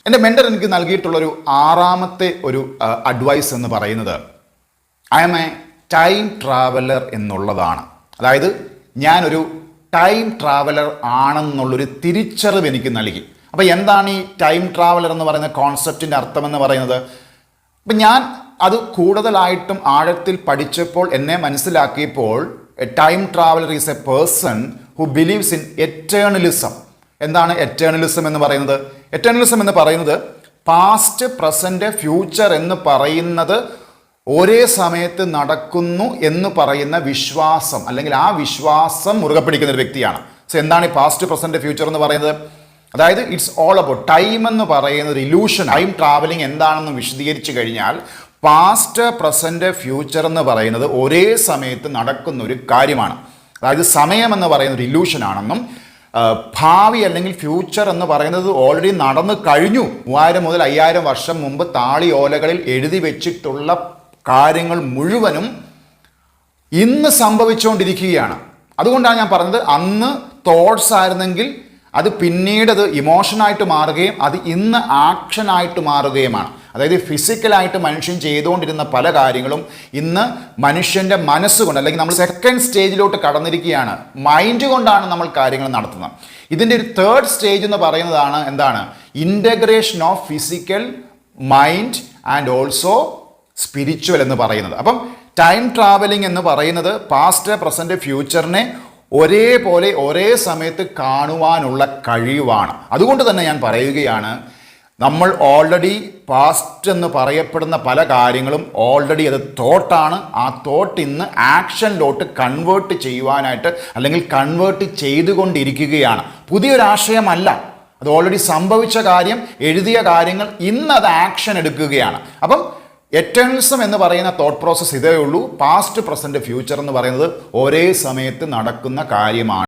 എൻ്റെ മെൻറ്റർ എനിക്ക് നൽകിയിട്ടുള്ളൊരു ആറാമത്തെ ഒരു അഡ്വൈസ് എന്ന് പറയുന്നത് I am a time traveller എന്നുള്ളതാണ്. അതായത് ഞാനൊരു ടൈം ട്രാവലർ ആണെന്നുള്ളൊരു തിരിച്ചറിവ് എനിക്ക് നൽകി. അപ്പോൾ എന്താണ് ഈ ടൈം ട്രാവലർ എന്ന് പറയുന്ന കോൺസെപ്റ്റിൻ്റെ അർത്ഥമെന്ന് പറയുന്നത്? അപ്പം ഞാൻ അത് കൂടുതലായിട്ടും ആഴത്തിൽ പഠിച്ചപ്പോൾ എന്നെ മനസ്സിലാക്കിയപ്പോൾ a time traveller is a person who believes in eternalism. എന്താണ് എറ്റേണലിസം എന്ന് പറയുന്നത്? എറ്റേണലിസം എന്ന് പറയുന്നത് പാസ്റ്റ്, പ്രസൻറ്റ്, ഫ്യൂച്ചർ എന്ന് പറയുന്നത് ഒരേ സമയത്ത് നടക്കുന്നു എന്ന് പറയുന്ന വിശ്വാസം, അല്ലെങ്കിൽ ആ വിശ്വാസം മുറുകെ പിടിക്കുന്ന ഒരു വ്യക്തിയാണ്. സോ എന്താണ് ഈ പാസ്റ്റ്, പ്രസൻറ്റ്, ഫ്യൂച്ചർ എന്ന് പറയുന്നത്? അതായത് ഇറ്റ്സ് ഓൾ അബൌട്ട് ടൈം എന്ന് പറയുന്ന ഒരു ഇലൂഷൻ. ടൈം ട്രാവലിംഗ് എന്താണെന്ന് വിശദീകരിച്ചു കഴിഞ്ഞാൽ പാസ്റ്റ്, പ്രസൻറ്റ്, ഫ്യൂച്ചർ എന്ന് പറയുന്നത് ഒരേ സമയത്ത് നടക്കുന്ന ഒരു കാര്യമാണ്. അതായത് സമയം എന്ന് പറയുന്ന ഒരു ഇലൂഷനാണെന്നും ഭാവി അല്ലെങ്കിൽ ഫ്യൂച്ചർ എന്ന് പറയുന്നത് ഓൾറെഡി നടന്നു കഴിഞ്ഞു. 3000 മുതൽ 5000 വർഷം മുമ്പ് താളി ഓലകളിൽ എഴുതി വെച്ചിട്ടുള്ള കാര്യങ്ങൾ മുഴുവനും ഇന്ന് സംഭവിച്ചുകൊണ്ടിരിക്കുകയാണ്. അതുകൊണ്ടാണ് ഞാൻ പറഞ്ഞത് അന്ന് തോട്ട്സ് ആയിരുന്നെങ്കിൽ അത് പിന്നീട് അത് ഇമോഷനായിട്ട് മാറുകയും അത് ഇന്ന് ആക്ഷനായിട്ട് മാറുകയുമാണ്. അതായത് ഫിസിക്കലായിട്ട് മനുഷ്യൻ ചെയ്തുകൊണ്ടിരുന്ന പല കാര്യങ്ങളും ഇന്ന് മനുഷ്യൻ്റെ മനസ്സുകൊണ്ട്, അല്ലെങ്കിൽ നമ്മൾ സെക്കൻഡ് സ്റ്റേജിലോട്ട് കടന്നിരിക്കുകയാണ്. മൈൻഡ് കൊണ്ടാണ് നമ്മൾ കാര്യങ്ങൾ നടത്തുന്നത്. ഇതിൻ്റെ ഒരു തേർഡ് സ്റ്റേജ് എന്ന് പറയുന്നതാണ് എന്താണ്? Integration of physical, mind and also spiritual എന്ന് പറയുന്നത്. അപ്പം ടൈം ട്രാവലിംഗ് എന്ന് പറയുന്നത് പാസ്റ്റ്, പ്രസൻറ്റ്, ഫ്യൂച്ചറിനെ ഒരേപോലെ ഒരേ സമയത്ത് കാണുവാനുള്ള കഴിവാണ്. അതുകൊണ്ട് തന്നെ ഞാൻ പറയുകയാണ്, നമ്മൾ ഓൾറെഡി പാസ്റ്റ് എന്ന് പറയപ്പെടുന്ന പല കാര്യങ്ങളും ഓൾറെഡി അത് തോട്ടാണ്. ആ തോട്ട് ഇന്ന് ആക്ഷനിലോട്ട് കൺവേർട്ട് ചെയ്യുവാനായിട്ട്, അല്ലെങ്കിൽ കൺവേർട്ട് ചെയ്തുകൊണ്ടിരിക്കുകയാണ്. പുതിയൊരാശയമല്ല, അത് ഓൾറെഡി സംഭവിച്ച കാര്യം, എഴുതിയ കാര്യങ്ങൾ ഇന്ന് അത് ആക്ഷൻ എടുക്കുകയാണ്. അപ്പം എറ്റേണലിസം എന്ന് പറയുന്ന തോട്ട് പ്രോസസ്സ് ഇതേ ഉള്ളൂ. പാസ്റ്റ്, പ്രസൻറ്റ്, ഫ്യൂച്ചർ എന്ന് പറയുന്നത് ഒരേ സമയത്ത് നടക്കുന്ന കാര്യമാണ്.